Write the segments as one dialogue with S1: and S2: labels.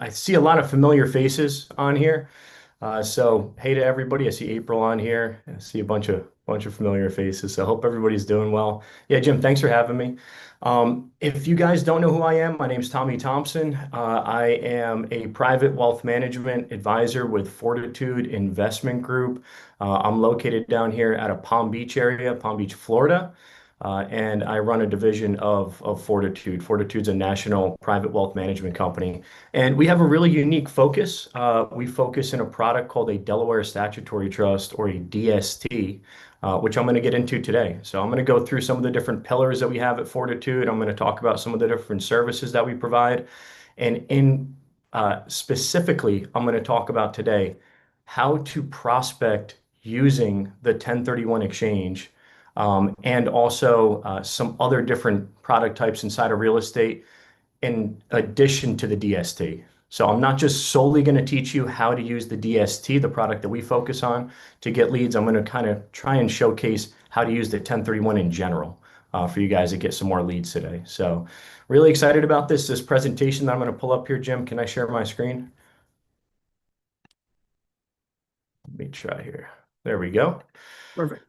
S1: I see a lot of familiar faces on here. So hey to everybody. I see April on here. I see a bunch of familiar faces. So I hope everybody's doing well. Yeah, Jim, thanks for having me. If you guys don't know who I am, my name's Tommy Thompson. I am a private wealth management advisor with Fortitude Investment Group. I'm located down here at a Palm Beach area, Palm Beach, Florida. And I run a division of Fortitude. Fortitude's a national private wealth management company. And we have a really unique focus. We focus in a product called a Delaware Statutory Trust, or a DST, which I'm going to get into today. So I'm going to go through some of the different pillars that we have at Fortitude. I'm going to talk about some of the different services that we provide. And in specifically, I'm going to talk about today how to prospect using the 1031 exchange, and also some other different product types inside of real estate in addition to the DST. So I'm not just solely going to teach you how to use the DST, the product that we focus on, to get leads. I'm going to kind of try and showcase how to use the 1031 in general, for you guys to get some more leads today. So really excited about this presentation that I'm going to pull up here. Jim, can I share my screen? Let me try here. There we go.
S2: Perfect.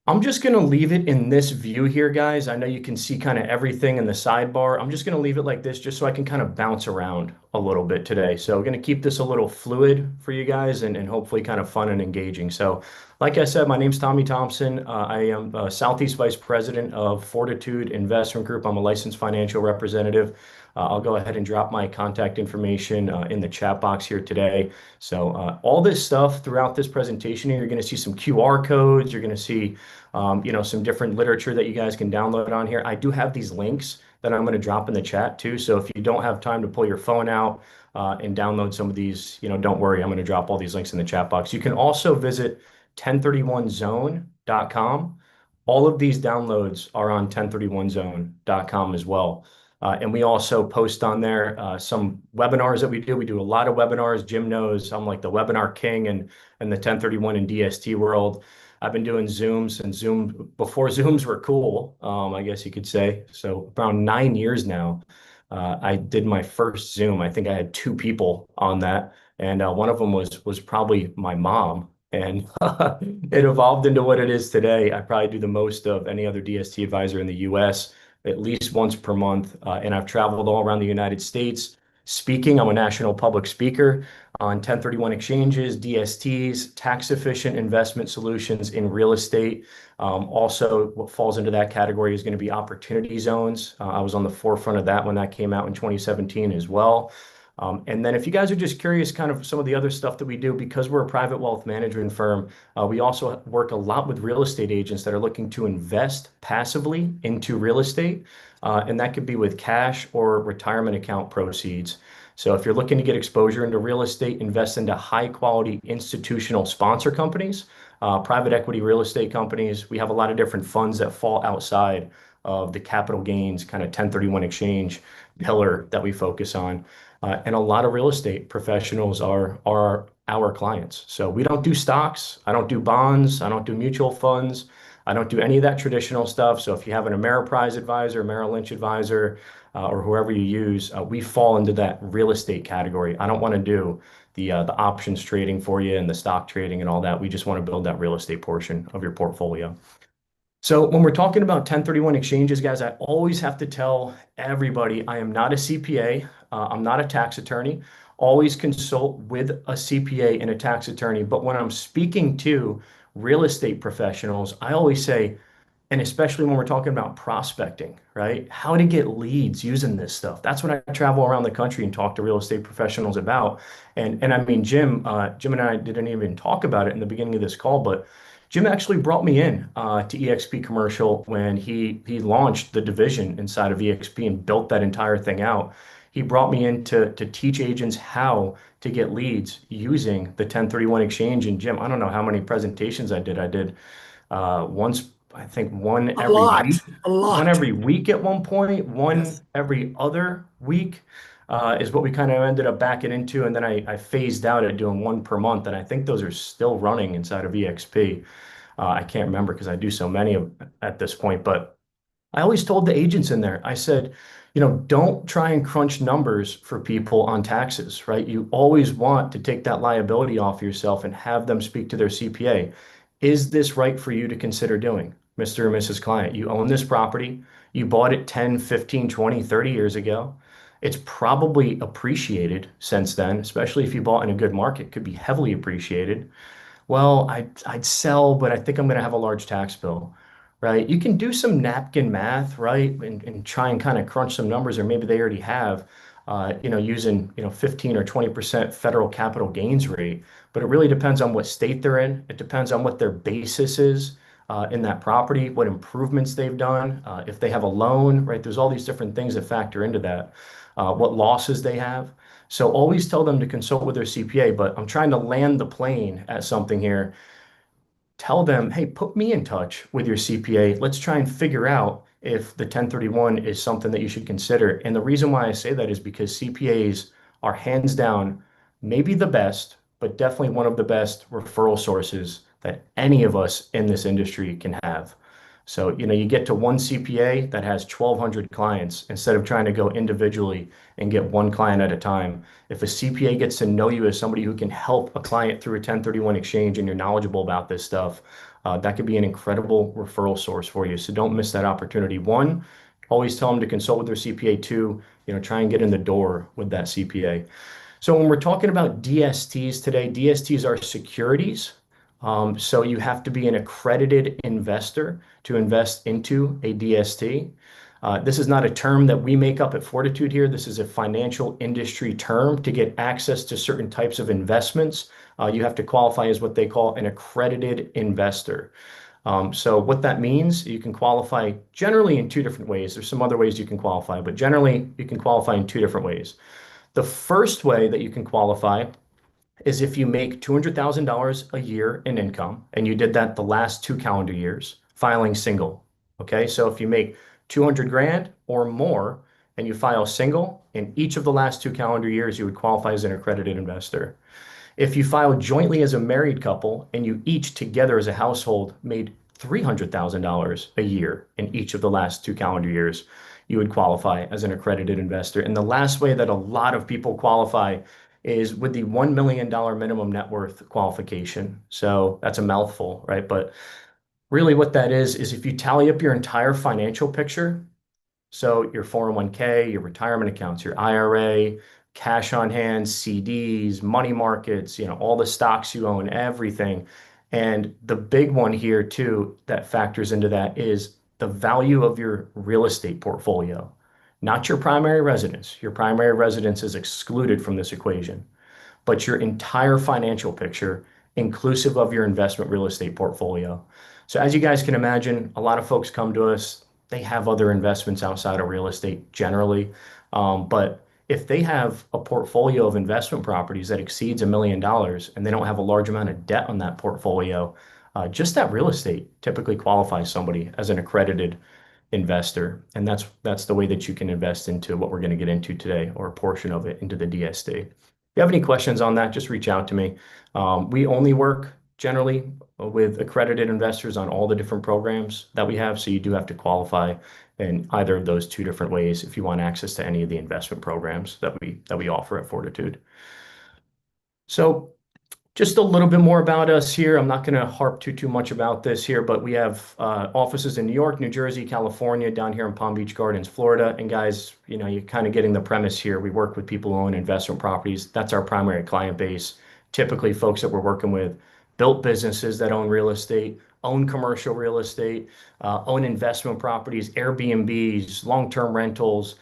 S1: I'm just going to leave it in this view here, guys. I know you can see kind of everything in the sidebar. I'm just going to leave it like this just so I can kind of bounce around a little bit today. So we're going to keep this a little fluid for you guys, and hopefully kind of fun and engaging. So like I said, my name's Tommy Thompson. I am Southeast Vice President of Fortitude Investment Group. I'm a licensed financial representative. I'll go ahead and drop my contact information in the chat box here today. So all this stuff throughout this presentation, you're going to see some QR codes. You're going to see some different literature that you guys can download on here. I do have these links that I'm going to drop in the chat too. So if you don't have time to pull your phone out and download some of these, don't worry. I'm going to drop all these links in the chat box. You can also visit 1031zone.com. All of these downloads are on 1031zone.com as well. And we also post on there some webinars that we do. We do a lot of webinars. Jim knows I'm like the webinar king and the 1031 and DST world. I've been doing Zooms and Zoom before Zooms were cool, I guess you could say. So around 9 years now, I did my first Zoom. I think I had two people on that, and one of them was probably my mom, and it evolved into what it is today. I probably do the most of any other DST advisor in the U.S. at least once per month, and I've traveled all around the United States speaking. I'm a national public speaker on 1031 exchanges, DSTs, tax efficient investment solutions in real estate. Also, what falls into that category is going to be opportunity zones. I was on the forefront of that when that came out in 2017 as well. And then if you guys are just curious, kind of some of the other stuff that we do, because we're a private wealth management firm, we also work a lot with real estate agents that are looking to invest passively into real estate. And that could be with cash or retirement account proceeds. So if you're looking to get exposure into real estate, invest into high quality institutional sponsor companies, private equity real estate companies. We have a lot of different funds that fall outside of the capital gains kind of 1031 exchange pillar that we focus on. And a lot of real estate professionals are our clients. So we don't do stocks. I don't do bonds. I don't do mutual funds. I don't do any of that traditional stuff. So if you have an Ameriprise advisor, Merrill Lynch advisor, or whoever you use, we fall into that real estate category. I don't want to do the options trading for you and the stock trading and all that. We just want to build that real estate portion of your portfolio. So when we're talking about 1031 exchanges, guys, I always have to tell everybody I am not a CPA. I'm not a tax attorney. Always consult with a CPA and a tax attorney. But when I'm speaking to real estate professionals, I always say, and especially when we're talking about prospecting, right? How to get leads using this stuff. That's what I travel around the country and talk to real estate professionals about. And I mean, Jim and I didn't even talk about it in the beginning of this call, but Jim actually brought me in to EXP Commercial when he launched the division inside of EXP and built that entire thing out. He brought me in to teach agents how to get leads using the 1031 exchange. And Jim, I don't know how many presentations I did. I did once, I think
S2: A lot, a
S1: one
S2: lot.
S1: every week at one point, one
S2: Yes.
S1: every other week is what we kind of ended up backing into. And then I phased out at doing one per month. And I think those are still running inside of EXP. I can't remember because I do so many at this point, but I always told the agents in there, I said, don't try and crunch numbers for people on taxes, right? You always want to take that liability off yourself and have them speak to their CPA. Is this right for you to consider doing, Mr. or Mrs. Client? You own this property, you bought it 10, 15, 20, 30 years ago. It's probably appreciated since then, especially if you bought in a good market, could be heavily appreciated. Well, I'd sell, but I think I'm going to have a large tax bill, right? You can do some napkin math, right? And try and kind of crunch some numbers, or maybe they already have, using, 15 or 20% federal capital gains rate. But it really depends on what state they're in. It depends on what their basis is in that property, what improvements they've done, if they have a loan, right? There's all these different things that factor into that, what losses they have. So always tell them to consult with their CPA, but I'm trying to land the plane at something here. Tell them, hey, put me in touch with your CPA. Let's try and figure out if the 1031 is something that you should consider. And the reason why I say that is because CPAs are hands down, maybe the best, but definitely one of the best referral sources that any of us in this industry can have. So, you get to one CPA that has 1,200 clients instead of trying to go individually and get one client at a time. If a CPA gets to know you as somebody who can help a client through a 1031 exchange and you're knowledgeable about this stuff, that could be an incredible referral source for you. So don't miss that opportunity. One, always tell them to consult with their CPA. Two, try and get in the door with that CPA. So when we're talking about DSTs today, DSTs are securities. So you have to be an accredited investor to invest into a DST. This is not a term that we make up at Fortitude here. This is a financial industry term. To get access to certain types of investments, you have to qualify as what they call an accredited investor. So what that means, you can qualify generally in two different ways. There's some other ways you can qualify, but generally you can qualify in two different ways. The first way that you can qualify is if you make $200,000 a year in income and you did that the last 2 calendar years, filing single. Okay, so if you make 200 grand or more and you file single in each of the last 2 calendar years, you would qualify as an accredited investor. If you file jointly as a married couple and you each together as a household made $300,000 a year in each of the last 2 calendar years, you would qualify as an accredited investor. And the last way that a lot of people qualify is with the $1 million minimum net worth qualification. So that's a mouthful, right? But really what that is if you tally up your entire financial picture, so your 401k, your retirement accounts, your IRA, cash on hand, CDs, money markets, all the stocks you own, everything. And the big one here too that factors into that is the value of your real estate portfolio, not your primary residence. Your primary residence is excluded from this equation, but your entire financial picture, inclusive of your investment real estate portfolio. So as you guys can imagine, a lot of folks come to us, they have other investments outside of real estate generally. But if they have a portfolio of investment properties that exceeds $1 million and they don't have a large amount of debt on that portfolio, just that real estate typically qualifies somebody as an accredited investor. And that's the way that you can invest into what we're going to get into today, or a portion of it into the DST. If you have any questions on that, just reach out to me. We only work generally with accredited investors on all the different programs that we have. So you do have to qualify in either of those two different ways if you want access to any of the investment programs that we offer at Fortitude. So just a little bit more about us here. I'm not going to harp too much about this here, but we have offices in New York, New Jersey, California, down here in Palm Beach Gardens, Florida. And guys, you're kind of getting the premise here. We work with people who own investment properties. That's our primary client base. Typically, folks that we're working with built businesses that own real estate, own commercial real estate, own investment properties, Airbnbs, long-term rentals.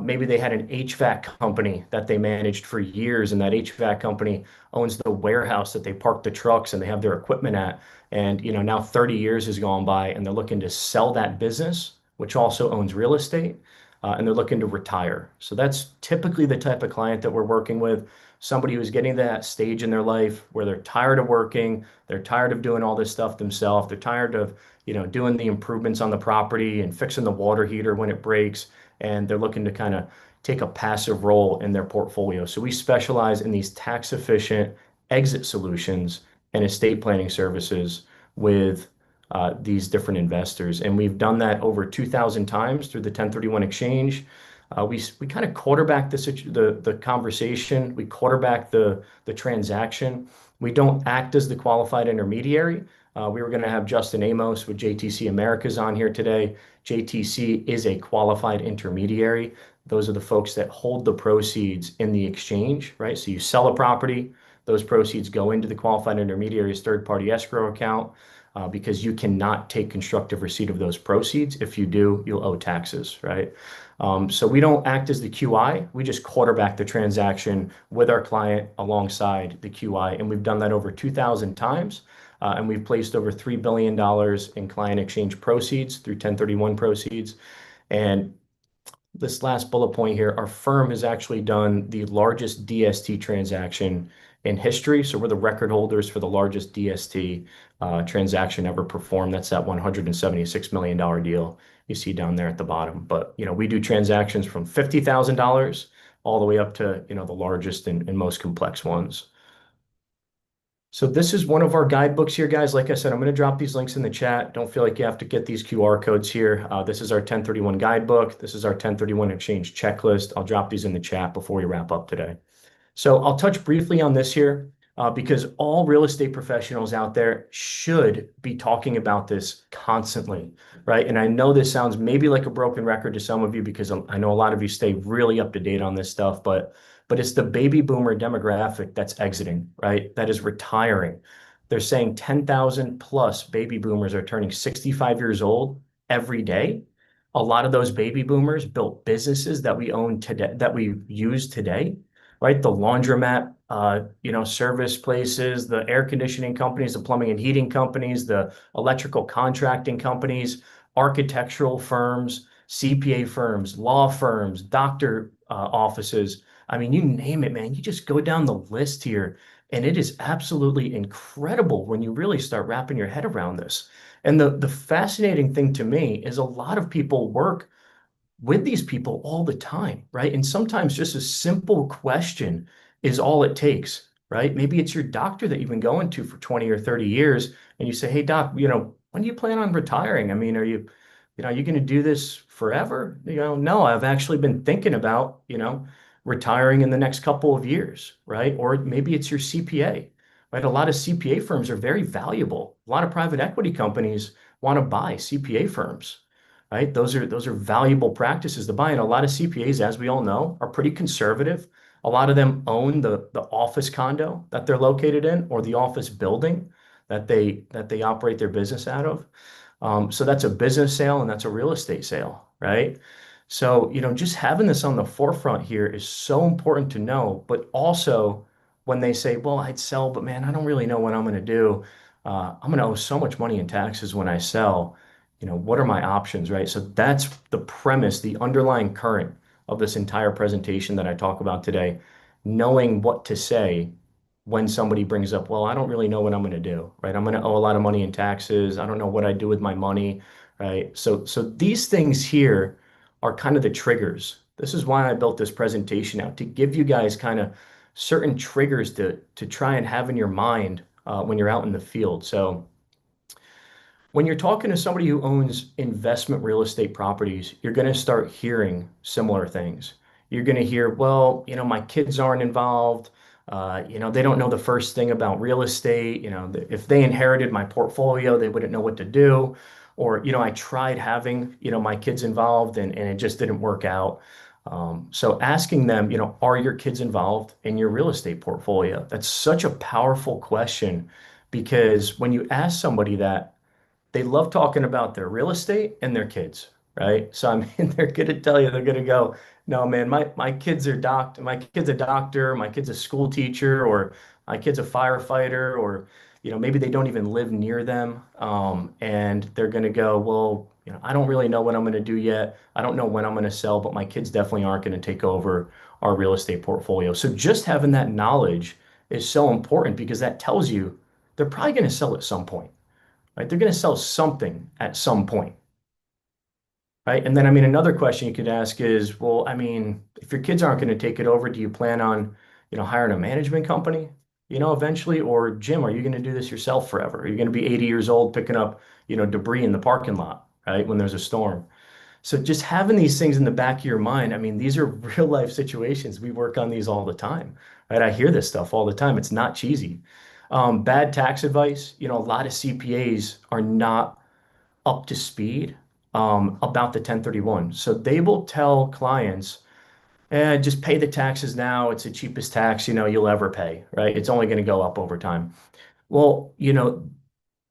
S1: Maybe they had an HVAC company that they managed for years, and that HVAC company owns the warehouse that they park the trucks and they have their equipment at. And now 30 years has gone by, and they're looking to sell that business, which also owns real estate, and they're looking to retire. So that's typically the type of client that we're working with. Somebody who's getting to that stage in their life where they're tired of working, they're tired of doing all this stuff themselves, they're tired of doing the improvements on the property and fixing the water heater when it breaks, and they're looking to kind of take a passive role in their portfolio. So we specialize in these tax efficient exit solutions and estate planning services with these different investors. And we've done that over 2,000 times through the 1031 exchange. We kind of quarterback the conversation. We quarterback the transaction. We don't act as the qualified intermediary. We were going to have Justin Amos with JTC Americas on here today. JTC is a qualified intermediary. Those are the folks that hold the proceeds in the exchange, right? So you sell a property, those proceeds go into the qualified intermediary's third-party escrow account because you cannot take constructive receipt of those proceeds. If you do, you'll owe taxes, right? So we don't act as the QI. We just quarterback the transaction with our client alongside the QI. And we've done that over 2,000 times. And we've placed over $3 billion in client exchange proceeds through 1031 proceeds. And this last bullet point here, our firm has actually done the largest DST transaction in history. So we're the record holders for the largest DST transaction ever performed. That's that $176 million deal you see down there at the bottom. But, we do transactions from $50,000 all the way up to, the largest and most complex ones. So this is one of our guidebooks here, guys. Like I said, I'm going to drop these links in the chat. Don't feel like you have to get these QR codes here. This is our 1031 guidebook. This is our 1031 exchange checklist. I'll drop these in the chat before we wrap up today. So I'll touch briefly on this here because all real estate professionals out there should be talking about this constantly, right? And I know this sounds maybe like a broken record to some of you because I know a lot of you stay really up to date on this stuff, but it's the baby boomer demographic that's exiting, right? That is retiring. They're saying 10,000 plus baby boomers are turning 65 years old every day. A lot of those baby boomers built businesses that we own today, that we use today, right? The laundromat, service places, the air conditioning companies, the plumbing and heating companies, the electrical contracting companies, architectural firms, CPA firms, law firms, doctor offices. I mean, you name it, man. You just go down the list here, and it is absolutely incredible when you really start wrapping your head around this. And the fascinating thing to me is a lot of people work with these people all the time, right? And sometimes just a simple question is all it takes, right? Maybe it's your doctor that you've been going to for 20 or 30 years, and you say, "Hey, doc, when do you plan on retiring? I mean, are you going to do this forever?" No, I've actually been thinking about, retiring in the next couple of years, right? Or maybe it's your CPA, right? A lot of CPA firms are very valuable. A lot of private equity companies want to buy CPA firms, right? Those are valuable practices to buy. And a lot of CPAs, as we all know, are pretty conservative. A lot of them own the office condo that they're located in or the office building that they operate their business out of. So that's a business sale and that's a real estate sale, right? So, just having this on the forefront here is so important to know, but also when they say, well, I'd sell, but man, I don't really know what I'm going to do. I'm going to owe so much money in taxes when I sell. What are my options, right? So that's the premise, the underlying current of this entire presentation that I talk about today, knowing what to say when somebody brings up, well, I don't really know what I'm going to do, right? I'm going to owe a lot of money in taxes. I don't know what I do with my money, right? So these things here are kind of the triggers. This is why I built this presentation out to give you guys kind of certain triggers to try and have in your mind when you're out in the field. So when you're talking to somebody who owns investment real estate properties, you're going to start hearing similar things. You're going to hear, well, my kids aren't involved. They don't know the first thing about real estate. If they inherited my portfolio, they wouldn't know what to do. Or, I tried having, my kids involved and it just didn't work out. So asking them, are your kids involved in your real estate portfolio? That's such a powerful question because when you ask somebody that, they love talking about their real estate and their kids, right? So I mean, they're gonna tell you, they're gonna go, no, man, my kid's my kid's a doctor, my kid's a school teacher, or my kid's a firefighter, or maybe they don't even live near them. And they're gonna go, well, I don't really know what I'm gonna do yet. I don't know when I'm gonna sell, but my kids definitely aren't gonna take over our real estate portfolio. So just having that knowledge is so important because that tells you they're probably gonna sell at some point, right? They're going to sell something at some point, right? And then, I mean, another question you could ask is, well, I mean, if your kids aren't going to take it over, do you plan on, hiring a management company, eventually? Or Jim, are you going to do this yourself forever? Are you going to be 80 years old picking up, debris in the parking lot, right? When there's a storm. So just having these things in the back of your mind, I mean, these are real life situations. We work on these all the time, right? I hear this stuff all the time. It's not cheesy. Bad tax advice, a lot of CPAs are not up to speed about the 1031. So they will tell clients, just pay the taxes now. It's the cheapest tax, you'll ever pay, right? It's only going to go up over time. Well,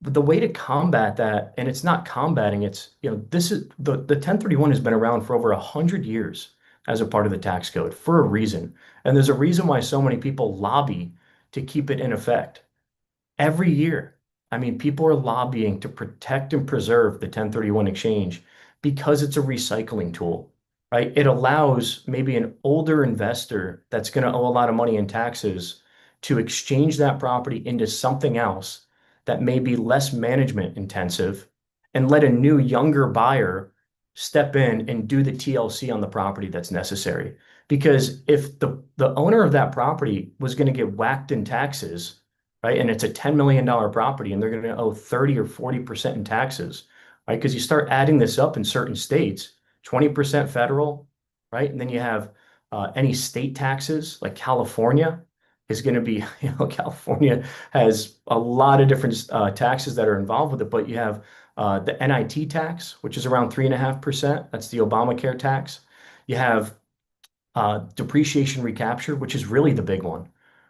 S1: but the way to combat that, and it's not combating, it's, this is the 1031 has been around for over 100 years as a part of the tax code for a reason. And there's a reason why so many people lobby to keep it in effect every year. I mean, people are lobbying to protect and preserve the 1031 exchange because it's a recycling tool, right? It allows maybe an older investor that's going to owe a lot of money in taxes to exchange that property into something else that may be less management intensive and let a new, younger buyer step in and do the TLC on the property that's necessary. Because if the owner of that property was going to get whacked in taxes, right? And it's a $10 million property and they're going to owe 30 or 40% in taxes, right? Because you start adding this up in certain states, 20% federal, right? And then you have any state taxes like California is going to be, California has a lot of different taxes that are involved with it, but you have the NIT tax, which is around 3.5%. That's the Obamacare tax. You have depreciation recapture, which is really the big one,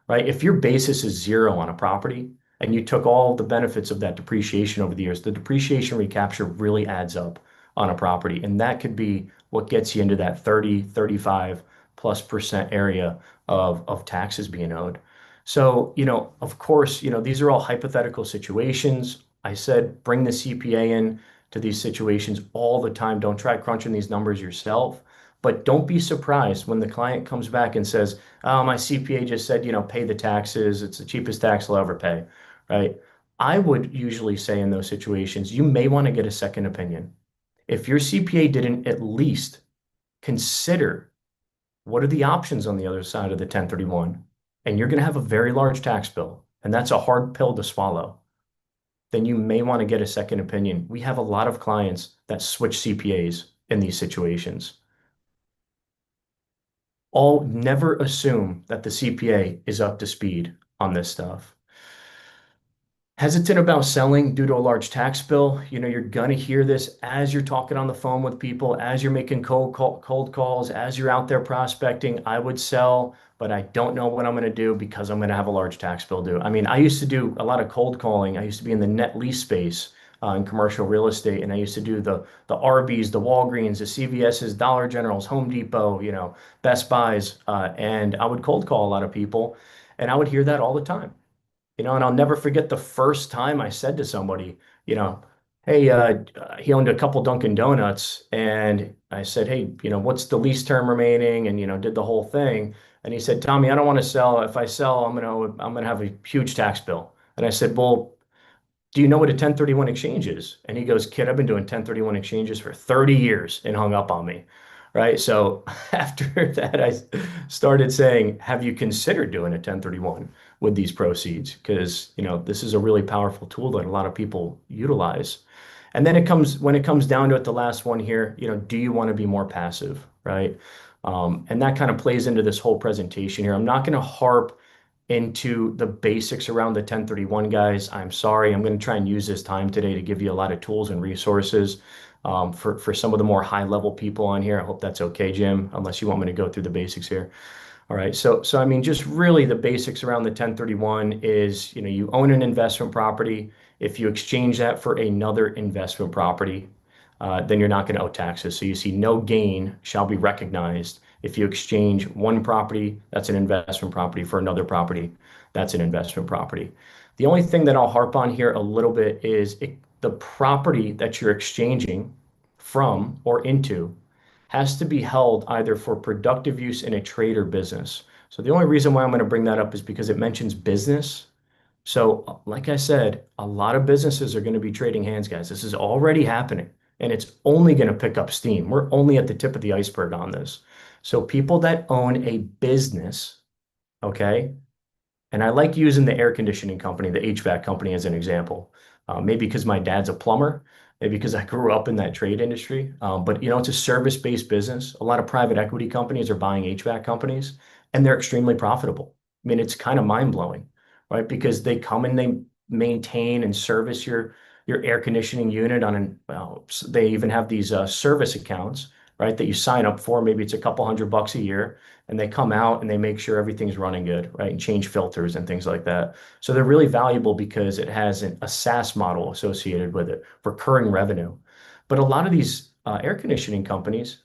S1: right? If your basis is zero on a property and you took all the benefits of that depreciation over the years, the depreciation recapture really adds up on a property. And that could be what gets you into that 30, 35+% area of taxes being owed. So, of course, these are all hypothetical situations. I said, bring the CPA in to these situations all the time. Don't try crunching these numbers yourself. But don't be surprised when the client comes back and says, "Oh, my CPA just said, pay the taxes. It's the cheapest tax I'll ever pay," right? I would usually say in those situations, you may want to get a second opinion. If your CPA didn't at least consider what are the options on the other side of the 1031, and you're going to have a very large tax bill, and that's a hard pill to swallow, then you may want to get a second opinion. We have a lot of clients that switch CPAs in these situations. All never assume that the CPA is up to speed on this stuff. Hesitant about selling due to a large tax bill. You're gonna hear this as you're talking on the phone with people, as you're making cold calls, as you're out there prospecting. I would sell, but I don't know what I'm gonna do because I'm gonna have a large tax bill due. I mean, I used to do a lot of cold calling. I used to be in the net lease space in commercial real estate, and I used to do the Arby's, the Walgreens, the CVS's, Dollar Generals, Home Depot, Best Buys, and I would cold call a lot of people, and I would hear that all the time. And I'll never forget the first time I said to somebody, hey, he owned a couple Dunkin' Donuts, and I said, hey, what's the lease term remaining? And, did the whole thing. And he said, Tommy, I don't want to sell. If I sell, I'm gonna have a huge tax bill. And I said, well, do you know what a 1031 exchange is? And he goes, kid, I've been doing 1031 exchanges for 30 years, and hung up on me. Right. So after that, I started saying, have you considered doing a 1031 with these proceeds? Because, this is a really powerful tool that a lot of people utilize. And then when it comes down to it, the last one here, do you want to be more passive? Right. And that kind of plays into this whole presentation here. I'm not going to harp into the basics around the 1031, guys. I'm sorry. I'm going to try and use this time today to give you a lot of tools and resources for some of the more high level people on here. I hope that's okay, Jim, unless you want me to go through the basics here. All right. So I mean, just really the basics around the 1031 is, you own an investment property. If you exchange that for another investment property, then you're not going to owe taxes. So you see no gain shall be recognized if you exchange one property, that's an investment property, for another property, that's an investment property. The only thing that I'll harp on here a little bit is the property that you're exchanging from or into has to be held either for productive use in a trade or business. So the only reason why I'm going to bring that up is because it mentions business. So like I said, a lot of businesses are going to be trading hands, guys. This is already happening, and it's only going to pick up steam. We're only at the tip of the iceberg on this. So people that own a business, okay, and I like using the air conditioning company, the HVAC company as an example. Maybe because my dad's a plumber, maybe because I grew up in that trade industry. But it's a service-based business. A lot of private equity companies are buying HVAC companies, and they're extremely profitable. I mean, it's kind of mind-blowing, right? Because they come and they maintain and service your air conditioning unit they even have these service accounts, right, that you sign up for. Maybe it's a couple $100 a year, and they come out and they make sure everything's running good, right, and change filters and things like that. So they're really valuable because it has a SaaS model associated with it, recurring revenue. But a lot of these air conditioning companies,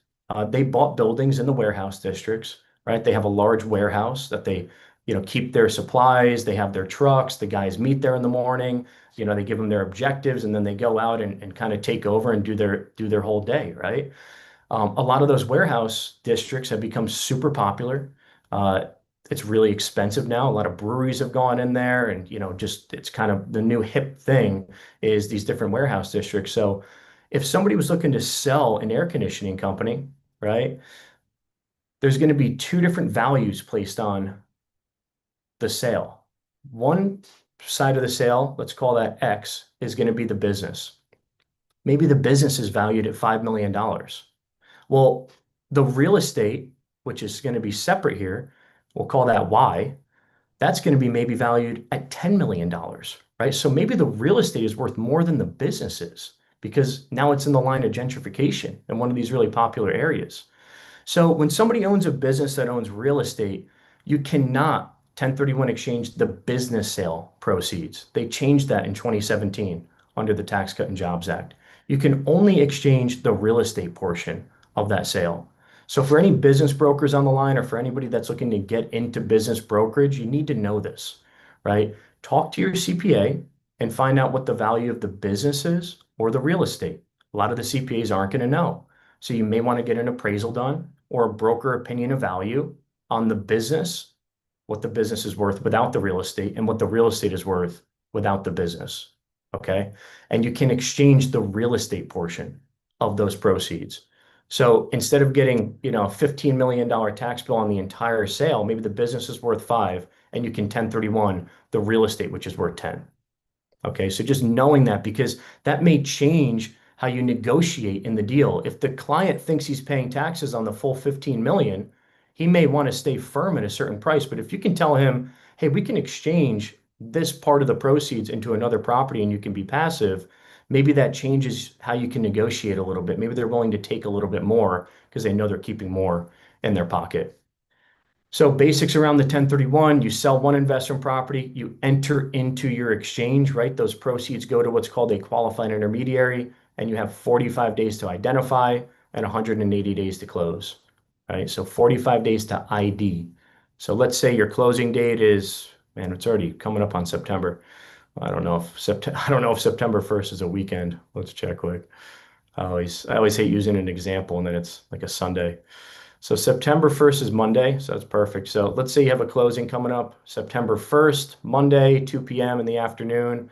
S1: they bought buildings in the warehouse districts, right? They have a large warehouse that they, keep their supplies. They have their trucks. The guys meet there in the morning. They give them their objectives, and then they go out and kind of take over and do their whole day, right? A lot of those warehouse districts have become super popular. Uh, it's really expensive now. A lot of breweries have gone in there, and just it's kind of the new hip thing is these different warehouse districts. So if somebody was looking to sell an air conditioning company, right, there's going to be two different values placed on the sale. One side of the sale, let's call that X, is going to be the business. Maybe the business is valued at $5 million. Well, the real estate, which is going to be separate here, we'll call that Y, that's going to be maybe valued at $10 million, right? So maybe the real estate is worth more than the business is because now it's in the line of gentrification in one of these really popular areas. So when somebody owns a business that owns real estate, you cannot 1031 exchange the business sale proceeds. They changed that in 2017 under the Tax Cut and Jobs Act. You can only exchange the real estate portion of that sale. So for any business brokers on the line or for anybody that's looking to get into business brokerage, you need to know this, right? Talk to your CPA and find out what the value of the business is or the real estate. A lot of the CPAs aren't going to know. So you may want to get an appraisal done or a broker opinion of value on the business, what the business is worth without the real estate and what the real estate is worth without the business. Okay. And you can exchange the real estate portion of those proceeds. So instead of getting, a $15 million tax bill on the entire sale, maybe the business is worth 5 and you can 1031 the real estate, which is worth 10. Okay, so just knowing that because that may change how you negotiate in the deal. If the client thinks he's paying taxes on the full 15 million, he may want to stay firm at a certain price. But if you can tell him, hey, we can exchange this part of the proceeds into another property and you can be passive, maybe that changes how you can negotiate a little bit. Maybe they're willing to take a little bit more because they know they're keeping more in their pocket. So basics around the 1031, you sell one investment property, you enter into your exchange, right? Those proceeds go to what's called a qualified intermediary, and you have 45 days to identify and 180 days to close, right? So 45 days to ID. So let's say your closing date is, man, it's already coming up on September. I don't know if September 1st is a weekend. Let's check quick. I always hate using an example and then it's like a Sunday. So September 1st is Monday, so that's perfect. So let's say you have a closing coming up September 1st, Monday, 2 p.m. in the afternoon.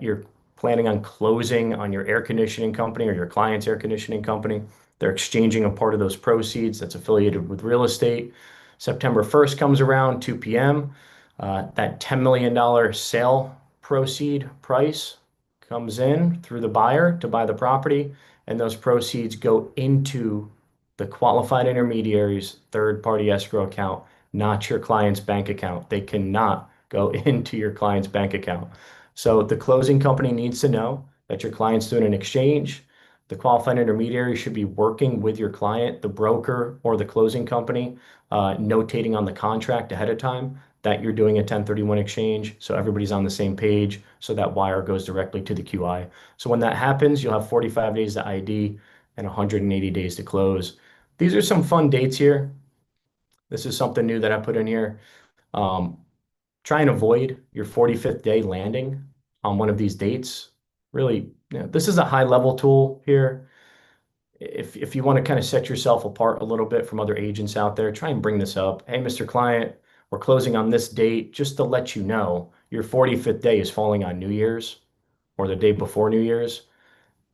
S1: You're planning on closing on your air conditioning company or your client's air conditioning company. They're exchanging a part of those proceeds that's affiliated with real estate. September 1st comes around, 2 p.m. That $10 million sale proceed price comes in through the buyer to buy the property, and those proceeds go into the qualified intermediary's third-party escrow account, not your client's bank account. They cannot go into your client's bank account. So the closing company needs to know that your client's doing an exchange. The qualified intermediary should be working with your client, the broker, or the closing company, notating on the contract ahead of time that you're doing a 1031 exchange. So everybody's on the same page. So that wire goes directly to the QI. So when that happens, you'll have 45 days to ID and 180 days to close. These are some fun dates here. This is something new that I put in here. Um, Try and avoid your 45th day landing on one of these dates. Really, this is a high level tool here. If you want to kind of set yourself apart a little bit from other agents out there, try and bring this up. Hey, Mr. Client, we're closing on this date just to let you know your 45th day is falling on New Year's or the day before New Year's.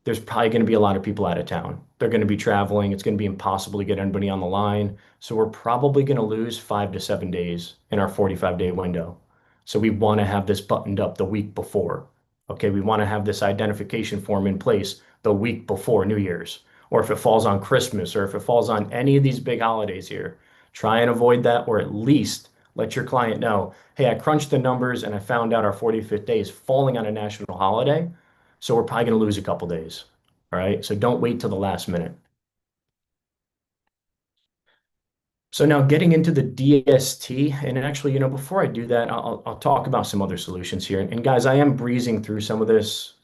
S1: There's probably going to be a lot of people out of town. They're going to be traveling. It's going to be impossible to get anybody on the line. So we're probably going to lose 5 to 7 days in our 45-day window. So we want to have this buttoned up the week before. Okay, we want to have this identification form in place the week before New Year's, or if it falls on Christmas, or if it falls on any of these big holidays here. Try and avoid that, or at least let your client know, hey, I crunched the numbers and I found out our 45th day is falling on a national holiday, so we're probably going to lose a couple days. All right, so don't wait till the last minute. So now getting into the DST, and actually, before I do that, I'll talk about some other solutions here. And guys, I am breezing through some of this.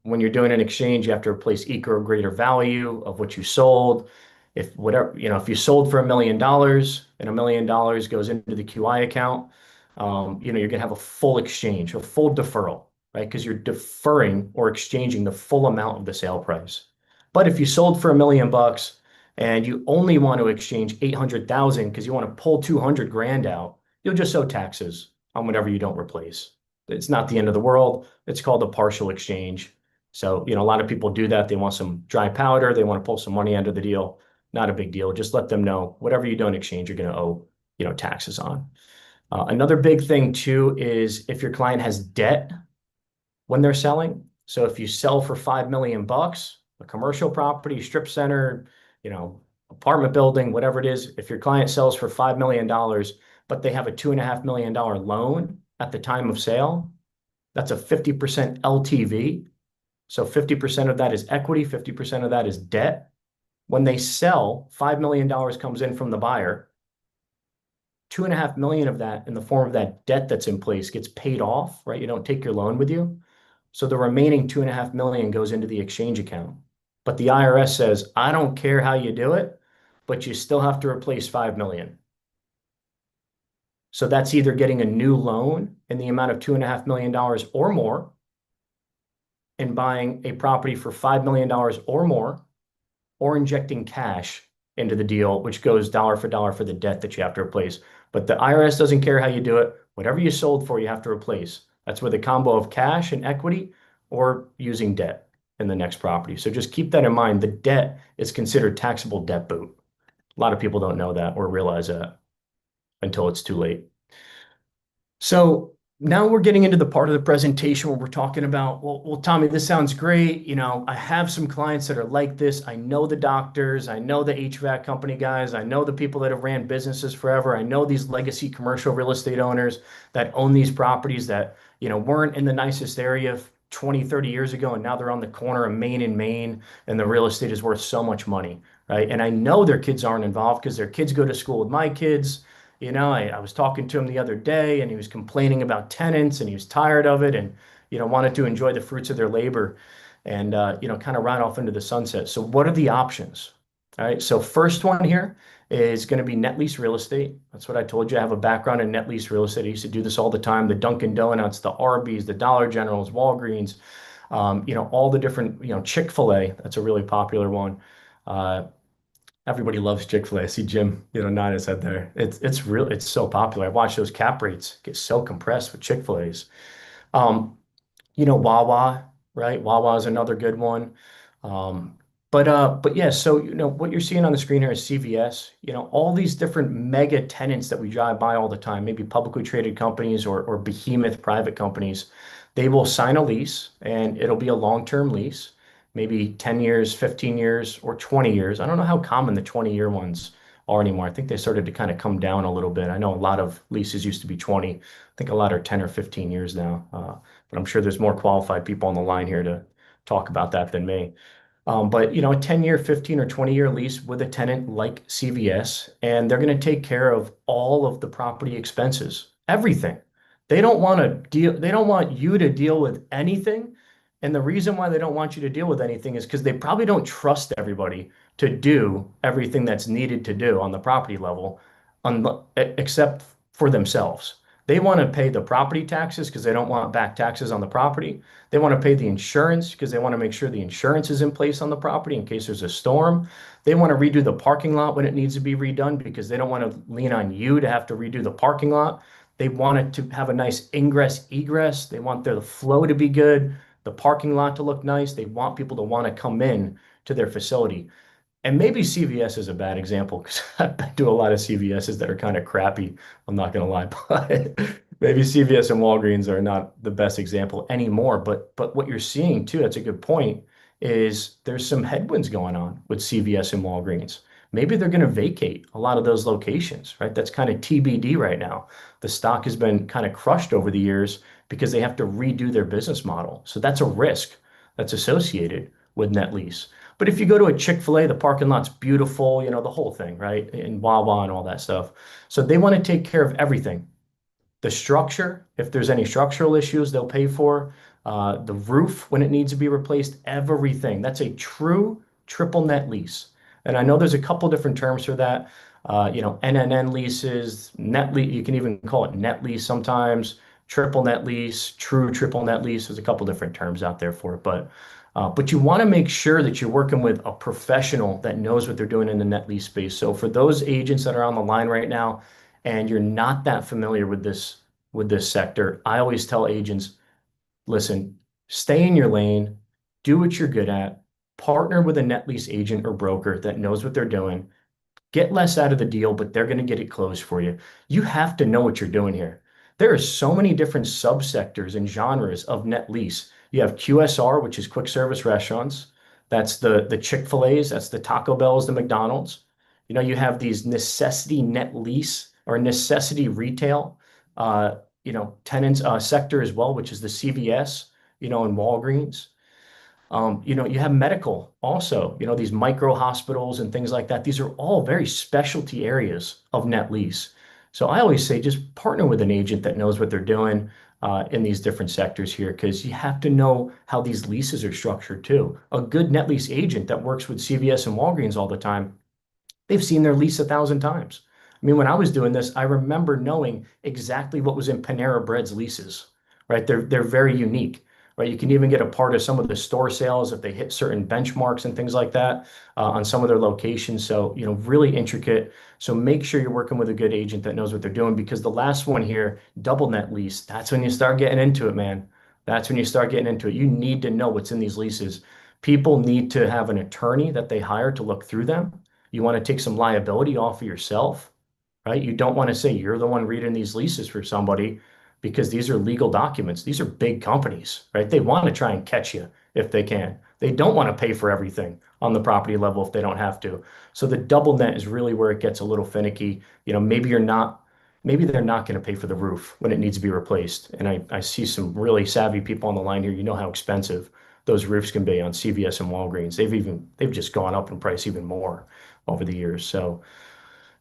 S1: When you're doing an exchange, you have to replace equal or greater value of what you sold. If you sold for $1 million and $1 million goes into the QI account, you're gonna have a full exchange, a full deferral, right? Because you're deferring or exchanging the full amount of the sale price. But if you sold for $1 million and you only want to exchange 800,000 because you want to pull 200 grand out, you'll just owe taxes on whatever you don't replace. It's not the end of the world. It's called a partial exchange. So, a lot of people do that. They want some dry powder. They want to pull some money out of the deal. Not a big deal. Just let them know whatever you don't exchange, you're going to owe, taxes on. Another big thing too is if your client has debt when they're selling. So if you sell for 5 million bucks, a commercial property, strip center, apartment building, whatever it is, if your client sells for $5 million, but they have a $2.5 million loan at the time of sale, that's a 50% LTV. So 50% of that is equity, 50% of that is debt. When they sell, $5 million comes in from the buyer. 2.5 million of that in the form of that debt that's in place gets paid off, right? You don't take your loan with you. So the remaining 2.5 million goes into the exchange account. But the IRS says, I don't care how you do it, but you still have to replace 5 million. So that's either getting a new loan in the amount of $2.5 million or more and buying a property for $5 million or more, or injecting cash into the deal, which goes dollar for dollar for the debt that you have to replace. But the IRS doesn't care how you do it. Whatever you sold for, you have to replace. That's with a combo of cash and equity or using debt in the next property. So just keep that in mind. The debt is considered taxable debt boot. A lot of people don't know that or realize that until it's too late. So now we're getting into the part of the presentation where we're talking about, well, Tommy, this sounds great. I have some clients that are like this. I know the doctors. I know the HVAC company guys. I know the people that have ran businesses forever. I know these legacy commercial real estate owners that own these properties that, weren't in the nicest area 20, 30 years ago, and now they're on the corner of Main and Main, and the real estate is worth so much money, right? And I know their kids aren't involved because their kids go to school with my kids. I was talking to him the other day and he was complaining about tenants and he was tired of it and, wanted to enjoy the fruits of their labor and, kind of ride off into the sunset. So what are the options? All right. So first one here is going to be net lease real estate. That's what I told you. I have a background in net lease real estate. I used to do this all the time. The Dunkin' Donuts, the Arby's, the Dollar Generals, Walgreens, all the different, Chick-fil-A. That's a really popular one. Everybody loves Chick-fil-A. I see Jim, nod his head there. It's so popular. I watch those cap rates get so compressed with Chick-fil-A's. Wawa, right? Wawa is another good one. But yeah, so what you're seeing on the screen here is CVS. All these different mega tenants that we drive by all the time, maybe publicly traded companies or behemoth private companies, they will sign a lease and it'll be a long-term lease, maybe 10 years, 15 years, or 20 years. I don't know how common the 20-year ones are anymore. I think they started to kind of come down a little bit. I know a lot of leases used to be 20. I think a lot are 10 or 15 years now. But I'm sure there's more qualified people on the line here to talk about that than me. But a 10-year, 15 or 20-year lease with a tenant like CVS, and they're going to take care of all of the property expenses, everything. They don't want to deal, they don't want you to deal with anything. And the reason why they don't want you to deal with anything is because they probably don't trust everybody to do everything that's needed to do on the property level, except for themselves. They want to pay the property taxes because they don't want back taxes on the property. They want to pay the insurance because they want to make sure the insurance is in place on the property in case there's a storm. They want to redo the parking lot when it needs to be redone because they don't want to lean on you to have to redo the parking lot. They want it to have a nice ingress egress. They want the flow to be good, the parking lot to look nice. They want people to want to come in to their facility. And maybe CVS is a bad example because I've been to a lot of CVSs that are kind of crappy. I'm not going to lie, but Maybe CVS and Walgreens are not the best example anymore, but what you're seeing too, that's a good point, is there's some headwinds going on with CVS and Walgreens. Maybe they're going to vacate a lot of those locations, right? That's kind of TBD right now. The stock has been kind of crushed over the years because they have to redo their business model. So that's a risk that's associated with net lease. But if you go to a Chick-fil-A, the parking lot's beautiful, the whole thing, right? And Wawa and all that stuff. So they want to take care of everything. The structure, if there's any structural issues, they'll pay for. The roof when it needs to be replaced, everything. That's a true triple net lease. And I know there's a couple different terms for that. NNN leases, net lease, you can even call it net lease sometimes, triple net lease, true triple net lease. There's a couple different terms out there for it. But you want to make sure that you're working with a professional that knows what they're doing in the net lease space. So for those agents that are on the line right now, and you're not that familiar with this sector, I always tell agents, listen, stay in your lane, do what you're good at, partner with a net lease agent or broker that knows what they're doing, get less out of the deal, but they're going to get it closed for you. You have to know what you're doing here. There are so many different subsectors and genres of net lease. You have QSR, which is quick service restaurants. That's the Chick-fil-A's, that's the Taco Bell's, the McDonald's. You have these necessity net lease or necessity retail, tenants sector as well, which is the CVS, and Walgreens. You have medical also, these micro hospitals and things like that. These are all very specialty areas of net lease. So I always say just partner with an agent that knows what they're doing in these different sectors here, because you have to know how these leases are structured too. A good net lease agent that works with CVS and Walgreens all the time, they've seen their lease 1,000 times. I mean, when I was doing this, I remember knowing exactly what was in Panera Bread's leases, right? They're very unique, right? You can even get a part of some of the store sales if they hit certain benchmarks and things like that on some of their locations. So, really intricate. So make sure you're working with a good agent that knows what they're doing, because the last one here, double net lease, that's when you start getting into it, man. That's when you start getting into it. You need to know what's in these leases. People need to have an attorney that they hire to look through them. You want to take some liability off of yourself, right? You don't want to say you're the one reading these leases for somebody, because these are legal documents. These are big companies, right? They want to try and catch you if they can. They don't want to pay for everything on the property level if they don't have to. So the double net is really where it gets a little finicky. Maybe they're not going to pay for the roof when it needs to be replaced. And I see some really savvy people on the line here. You know how expensive those roofs can be on CVS and Walgreens. They've just gone up in price even more over the years. So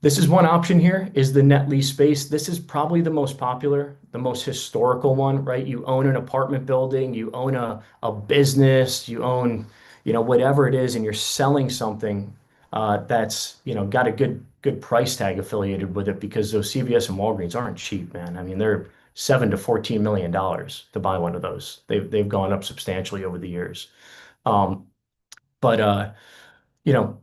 S1: this is one option here, is the net lease space. This is probably the most popular, the most historical one, right? You own an apartment building, you own a business, you own, whatever it is, and you're selling something that's, got a good price tag affiliated with it, because those CVS and Walgreens aren't cheap, man. I mean, they're $7 to $14 million to buy one of those. They've gone up substantially over the years. Um, but you know,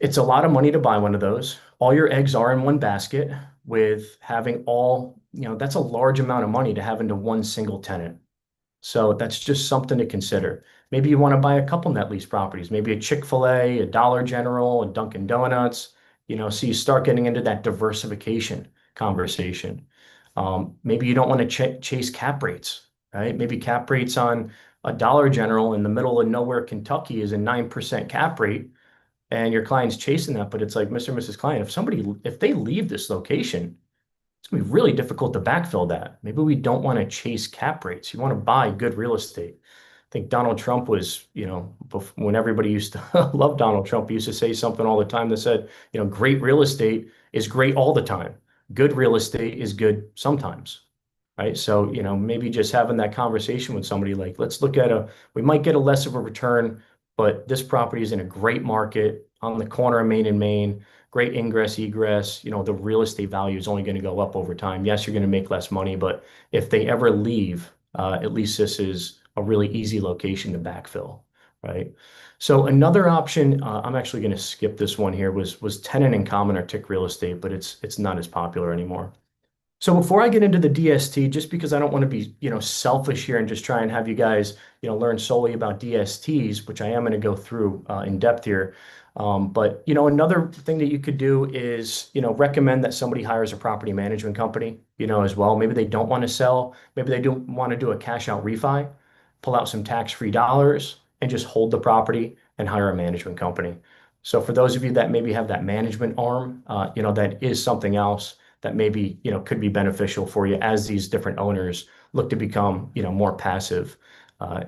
S1: it's a lot of money to buy one of those. All your eggs are in one basket, with having that's a large amount of money to have into one single tenant. So that's just something to consider. Maybe you want to buy a couple net lease properties, maybe a Chick-fil-A, a Dollar General, a Dunkin' Donuts, so you start getting into that diversification conversation. Maybe you don't want to chase cap rates, right? Maybe cap rates on a Dollar General in the middle of nowhere, Kentucky is a 9% cap rate, and your client's chasing that. But it's like, Mr. and Mrs. Client, if they leave this location, it's gonna be really difficult to backfill that. Maybe we don't want to chase cap rates. You want to buy good real estate. I think Donald Trump was, when everybody used to love Donald Trump, he used to say something all the time that said, great real estate is great all the time. Good real estate is good sometimes, right? So, maybe just having that conversation with somebody, like, let's look at we might get a less of a return, but this property is in a great market on the corner of Main and Main, great ingress, egress. The real estate value is only going to go up over time. Yes, you're going to make less money, but if they ever leave, at least this is a really easy location to backfill, right? So another option, I'm actually going to skip this one here, was tenant in common or TIC real estate, but it's not as popular anymore. So before I get into the DST, just because I don't want to be, selfish here and just try and have you guys, learn solely about DSTs, which I am going to go through in depth here. But another thing that you could do is recommend that somebody hires a property management company, as well. Maybe they don't want to sell. Maybe they do want to do a cash out refi, pull out some tax-free dollars, and just hold the property and hire a management company. So for those of you that maybe have that management arm, that is something else that maybe could be beneficial for you as these different owners look to become more passive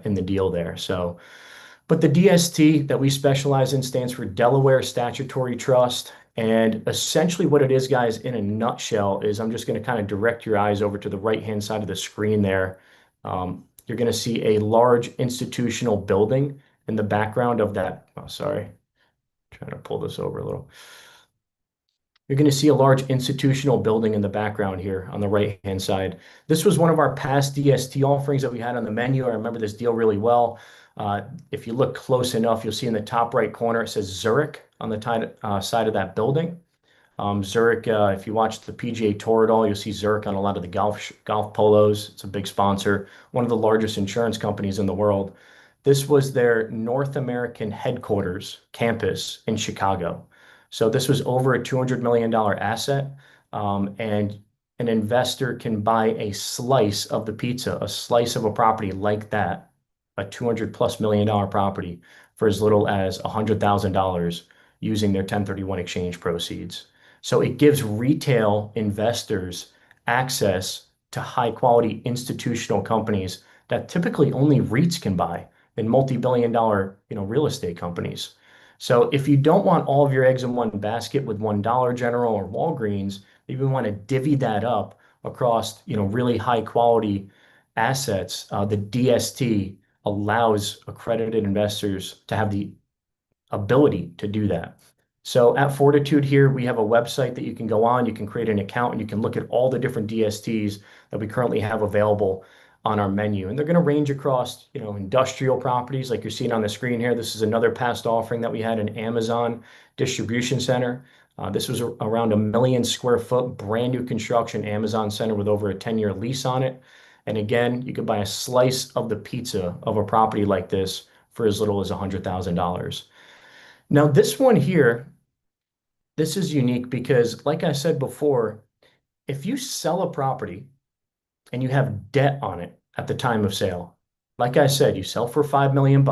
S1: in the deal there. So. But the DST that we specialize in stands for Delaware Statutory Trust. And essentially, what it is, guys, in a nutshell, is I'm just going to kind of direct your eyes over to the right-hand side of the screen there. You're going to see a large institutional building in the background of that. Oh, sorry. Trying to pull this over a little. You're going to see a large institutional building in the background here on the right-hand side. This was one of our past DST offerings that we had on the menu. I remember this deal really well. If you look close enough, you'll see in the top right corner, it says Zurich on the side of that building. Zurich, if you watch the PGA Tour at all, you'll see Zurich on a lot of the golf polos. It's a big sponsor, one of the largest insurance companies in the world. This was their North American headquarters campus in Chicago. So this was over a $200 million asset, and an investor can buy a slice of the pizza, a slice of a property like that, a $200+ million property, for as little as $100,000 using their 1031 exchange proceeds. So it gives retail investors access to high quality institutional companies that typically only REITs can buy, and multi-billion dollar, real estate companies. So if you don't want all of your eggs in one basket with one Dollar General or Walgreens, you even want to divvy that up across, really high quality assets. The DST allows accredited investors to have the ability to do that. So at Fortitude here, we have a website that you can go on, you can create an account, and you can look at all the different DSTs that we currently have available on our menu. And they're going to range across, industrial properties like you're seeing on the screen here. This is another past offering that we had in Amazon distribution center. This was around 1 million square foot, brand new construction Amazon center with over a 10-year lease on it. And again, you could buy a slice of the pizza of a property like this for as little as $100,000. Now, this one here, this is unique because, like I said before, if you sell a property and you have debt on it at the time of sale, like I said, you sell for $5 million,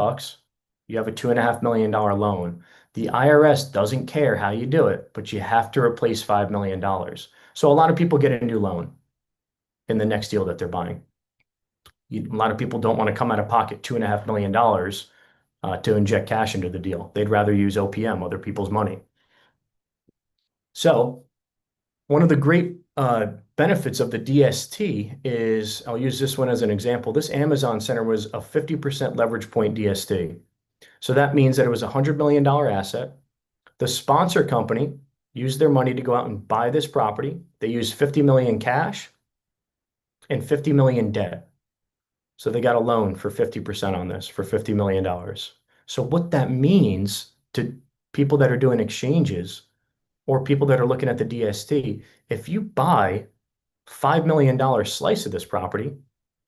S1: you have a $2.5 million loan. The IRS doesn't care how you do it, but you have to replace $5 million. So a lot of people get a new loan in the next deal that they're buying. A lot of people don't want to come out of pocket $2.5 million to inject cash into the deal. They'd rather use OPM, other people's money. So one of the great benefits of the DST is, I'll use this one as an example. This Amazon center was a 50% leverage point DST. So that means that it was a $100 million asset. The sponsor company used their money to go out and buy this property. They used 50 million cash and 50 million debt. So they got a loan for 50% on this for $50 million. So what that means to people that are doing exchanges or people that are looking at the DST, if you buy $5 million slice of this property,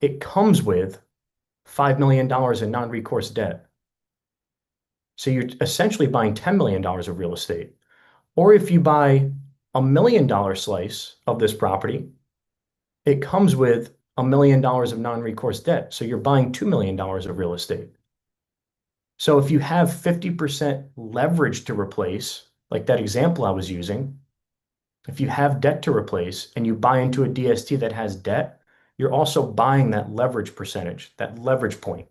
S1: it comes with $5 million in non-recourse debt. So you're essentially buying $10 million of real estate. Or if you buy $1 million slice of this property, it comes with $1 million of non-recourse debt. So you're buying $2 million of real estate. So if you have 50% leverage to replace, like that example I was using, if you have debt to replace and you buy into a DST that has debt, you're also buying that leverage percentage, that leverage point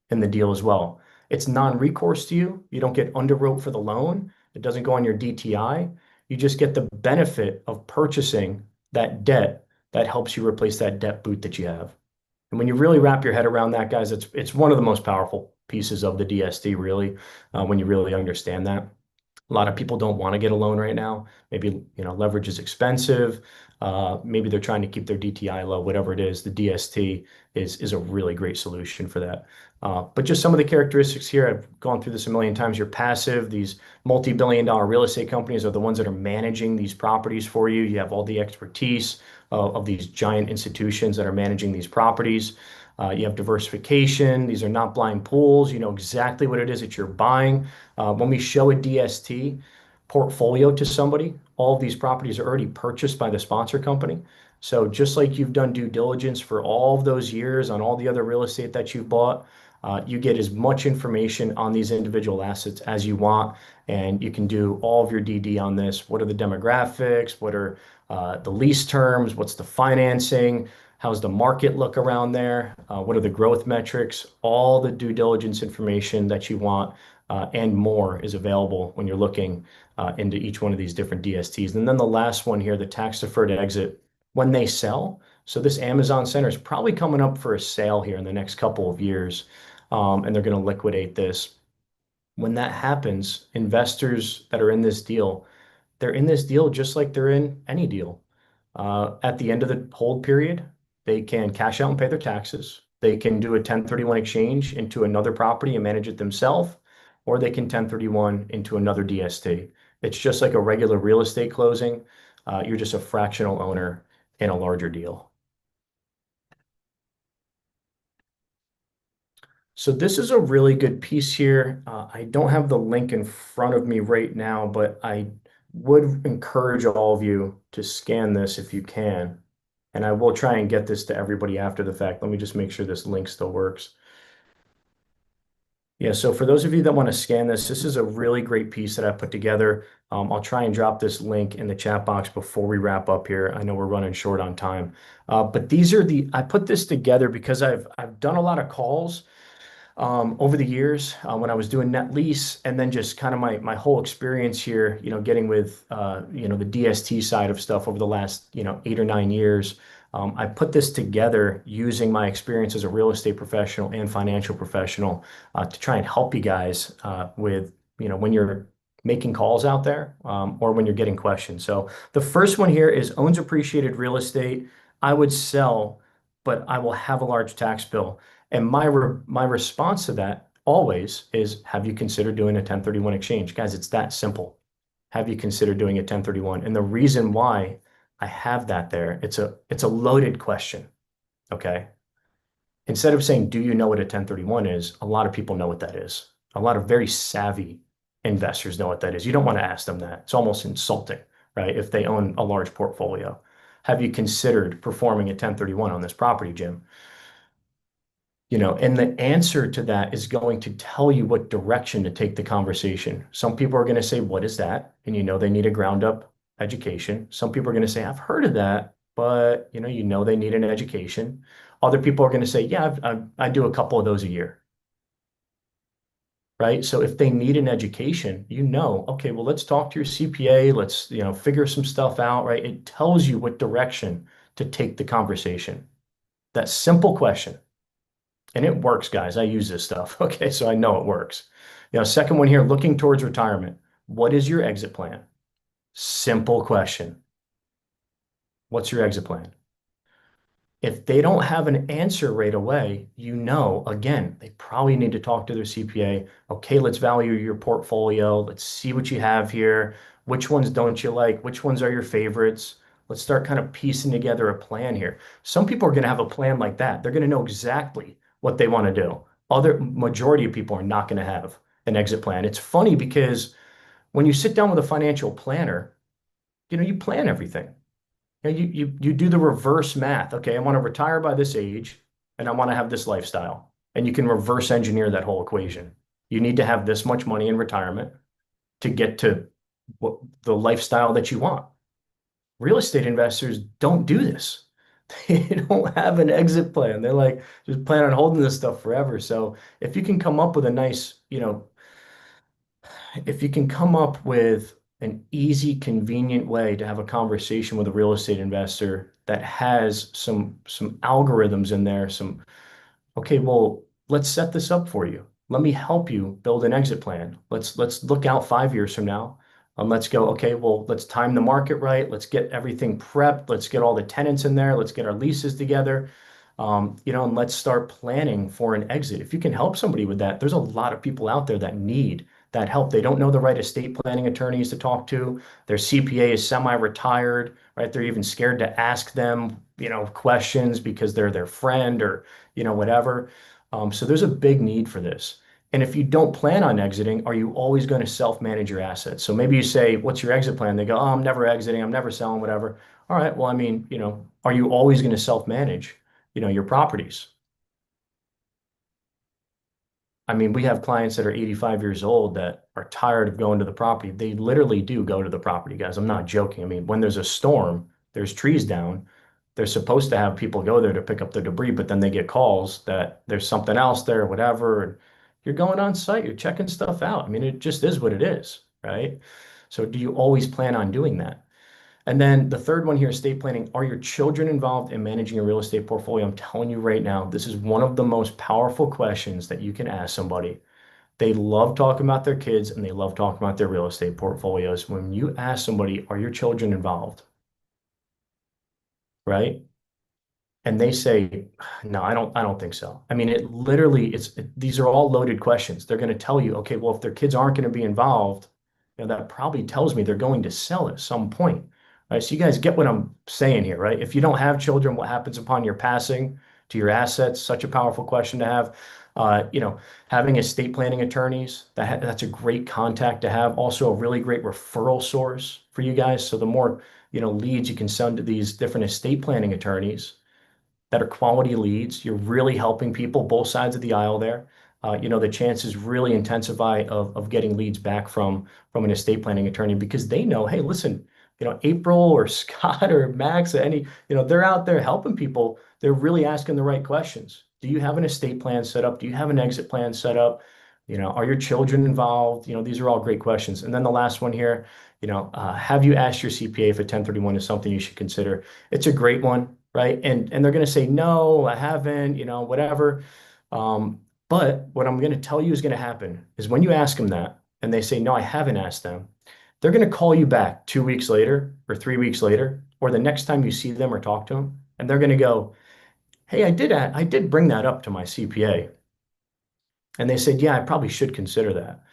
S1: in the deal as well. It's non-recourse to you. You don't get underwrote for the loan. It doesn't go on your DTI. You just get the benefit of purchasing that debt that helps you replace that debt boot that you have. And when you really wrap your head around that, guys, it's one of the most powerful pieces of the DST, really, when you really understand that. A lot of people don't want to get a loan right now. Maybe, leverage is expensive. Maybe they're trying to keep their DTI low, whatever it is. The DST is a really great solution for that. But just some of the characteristics here, I've gone through this a million times. You're passive. These multi-billion-dollar real estate companies are the ones that are managing these properties for you. You have all the expertise, of these giant institutions that are managing these properties. You have diversification. These are not blind pools. You know exactly what it is that you're buying. When we show a DST portfolio to somebody, all of these properties are already purchased by the sponsor company. So just like you've done due diligence for all of those years on all the other real estate that you've bought, you get as much information on these individual assets as you want, and you can do all of your DD on this. What are the demographics? What are the lease terms? What's the financing? How's the market look around there? What are the growth metrics? All the due diligence information that you want and more is available when you're looking into each one of these different DSTs. And then the last one here, the tax deferred exit, when they sell. So this Amazon center is probably coming up for a sale here in the next couple of years, and they're going to liquidate this. When that happens, investors that are in this deal, they're in this deal just like they're in any deal. At the end of the hold period, they can cash out and pay their taxes. They can do a 1031 exchange into another property and manage it themselves, or they can 1031 into another DST. It's just like a regular real estate closing. You're just a fractional owner in a larger deal. So this is a really good piece here. I don't have the link in front of me right now, but I would encourage all of you to scan this if you can. And I will try and get this to everybody after the fact. Let me just make sure this link still works. Yeah, so for those of you that want to scan this, this is a really great piece that I put together. I'll try and drop this link in the chat box before we wrap up here. I know we're running short on time. But these are I put this together because I've done a lot of calls over the years when I was doing net lease, and then just kind of my whole experience here, getting with the DST side of stuff over the last 8 or 9 years. I put this together using my experience as a real estate professional and financial professional to try and help you guys with when you're making calls out there or when you're getting questions. So the first one here is owns appreciated real estate. I would sell, but I will have a large tax bill. And my response to that always is, have you considered doing a 1031 exchange? Guys, it's that simple. Have you considered doing a 1031? And the reason why I have that there, it's a loaded question, okay? Instead of saying, do you know what a 1031 is? A lot of people know what that is. A lot of very savvy investors know what that is. You don't want to ask them that. It's almost insulting, right? If they own a large portfolio. Have you considered performing a 1031 on this property, Jim? And the answer to that is going to tell you what direction to take the conversation. Some people are going to say, what is that? And they need a ground up education. Some people are going to say, I've heard of that, but they need an education. Other people are going to say, yeah, I do a couple of those a year. Right? So if they need an education, okay, well, let's talk to your CPA. Let's, figure some stuff out, right? It tells you what direction to take the conversation. That simple question. And it works, guys. I use this stuff. Okay, so I know it works. Second one here, looking towards retirement. What is your exit plan? Simple question. What's your exit plan? If they don't have an answer right away, again, they probably need to talk to their CPA. Okay, let's value your portfolio. Let's see what you have here. Which ones don't you like? Which ones are your favorites? Let's start kind of piecing together a plan here. Some people are going to have a plan like that. They're going to know exactly what they want to do. Majority of people are not going to have an exit plan. It's funny because when you sit down with a financial planner, you plan everything. You do the reverse math. Okay, I want to retire by this age and I want to have this lifestyle. And you can reverse engineer that whole equation. You need to have this much money in retirement to get to the lifestyle that you want. Real estate investors don't do this. They don't have an exit plan. They're like, just plan on holding this stuff forever. So if you can come up with a nice, if you can come up with an easy, convenient way to have a conversation with a real estate investor that has some algorithms in there, okay, well, let's set this up for you. Let me help you build an exit plan. Let's look out 5 years from now. Let's go, okay, well, let's time the market right. Let's get everything prepped. Let's get all the tenants in there. Let's get our leases together. And let's start planning for an exit. If you can help somebody with that, there's a lot of people out there that need that help. They don't know the right estate planning attorneys to talk to. Their CPA is semi-retired, right? They're even scared to ask them, questions because they're their friend or, whatever. So there's a big need for this. And if you don't plan on exiting, are you always going to self-manage your assets? So maybe you say, what's your exit plan? They go, oh, I'm never exiting. I'm never selling, whatever. All right. Well, I mean, are you always going to self-manage, your properties? I mean, we have clients that are 85 years old that are tired of going to the property. They literally do go to the property, guys. I'm not joking. I mean, when there's a storm, there's trees down. They're supposed to have people go there to pick up the debris, but then they get calls that there's something else there, whatever. And you're going on site, you're checking stuff out. I mean, it just is what it is, right? So do you always plan on doing that? And then the third one here, estate planning. Are your children involved in managing a real estate portfolio? I'm telling you right now, this is one of the most powerful questions that you can ask somebody. They love talking about their kids and they love talking about their real estate portfolios. When you ask somebody, are your children involved? Right? And they say, no, I don't think so. I mean, it literally, these are all loaded questions. They're going to tell you, okay, well, if their kids aren't going to be involved, that probably tells me they're going to sell at some point. Right. So you guys get what I'm saying here, right? If you don't have children, what happens upon your passing to your assets? Such a powerful question to have. Having estate planning attorneys, that's a great contact to have. Also a really great referral source for you guys. So the more, leads you can send to these different estate planning attorneys that are quality leads. You're really helping people both sides of the aisle there. The chances really intensify of getting leads back from an estate planning attorney because they know, hey, listen, April or Scott or Max, they're out there helping people. They're really asking the right questions. Do you have an estate plan set up? Do you have an exit plan set up? Are your children involved? These are all great questions. And then the last one here, have you asked your CPA if a 1031 is something you should consider? It's a great one, right? And they're going to say, no, I haven't, whatever. But what I'm going to tell you is going to happen is when you ask them that and they say, no, I haven't asked them, they're going to call you back 2 weeks later or 3 weeks later, or the next time you see them or talk to them, and they're going to go, hey, I did bring that up to my CPA. And they said, yeah, I probably should consider that.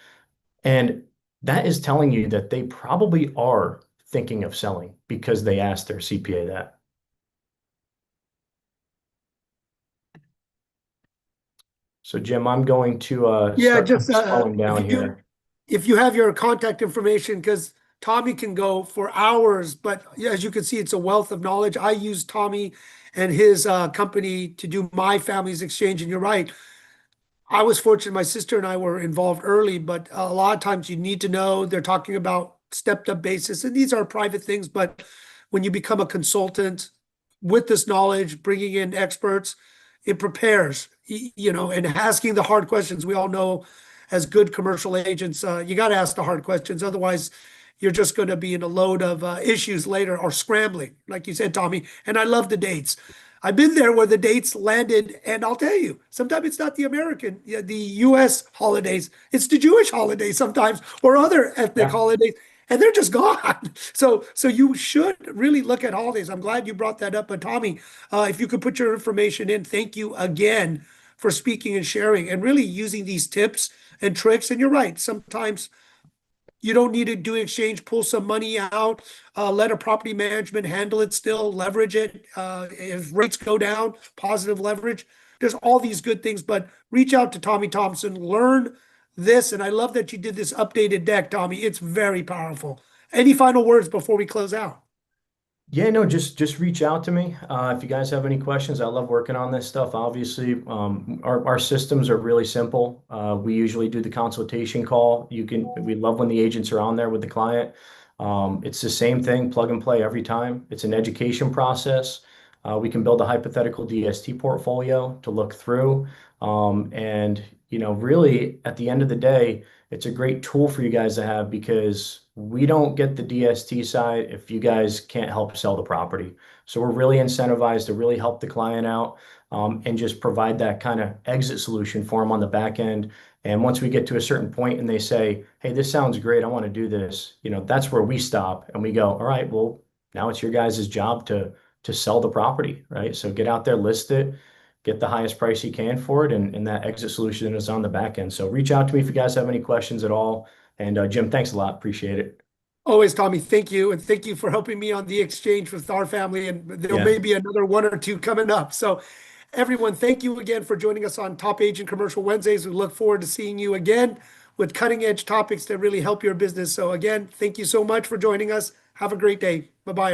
S1: And that is telling you that they probably are thinking of selling because they asked their CPA that. So Jim, I'm going to
S2: Yeah,
S1: start
S2: just
S1: slowing down here.
S2: if you have your contact information, because Tommy can go for hours, but yeah, as you can see, it's a wealth of knowledge. I use Tommy and his company to do my family's exchange, and you're right. I was fortunate. My sister and I were involved early, but a lot of times you need to know they're talking about stepped up basis, and these are private things. But when you become a consultant with this knowledge, bringing in experts, it prepares, and asking the hard questions. We all know as good commercial agents, you got to ask the hard questions. Otherwise, you're just going to be in a load of issues later or scrambling, like you said, Tommy. And I love the dates. I've been there where the dates landed, and I'll tell you, sometimes it's not the American, yeah, the U.S. holidays. It's the Jewish holidays sometimes, or other ethnic
S1: Yeah.
S2: holidays, and they're just gone. So you should really look at holidays. I'm glad you brought that up. But Tommy, if you could put your information in, thank you again for speaking and sharing, and really using these tips and tricks. And you're right, sometimes you don't need to do exchange, pull some money out, let a property management handle it still, leverage it. If rates go down, positive leverage. There's all these good things, but reach out to Tommy Thompson, learn this. And I love that you did this updated deck, Tommy. It's very powerful. Any final words before we close out?
S1: Yeah, no, just reach out to me if you guys have any questions. I love working on this stuff. Obviously, our systems are really simple. We usually do the consultation call. We love when the agents are on there with the client. It's the same thing, plug and play every time. It's an education process. We can build a hypothetical DST portfolio to look through. And really at the end of the day, it's a great tool for you guys to have because we don't get the DST side if you guys can't help sell the property. So we're really incentivized to really help the client out and just provide that kind of exit solution for them on the back end. And once we get to a certain point and they say, hey, this sounds great, I want to do this, that's where we stop and we go, all right, well, now it's your guys' job to sell the property, right? So get out there, list it, get the highest price you can for it, and that exit solution is on the back end. So reach out to me if you guys have any questions at all. And Jim, thanks a lot. Appreciate it.
S2: Always, Tommy, thank you. And thank you for helping me on the exchange with our family. And there
S1: Yeah.
S2: may be another one or two coming up. So, everyone, thank you again for joining us on Top Agent Commercial Wednesdays. We look forward to seeing you again with cutting edge topics that really help your business. So, again, thank you so much for joining us. Have a great day. Bye bye.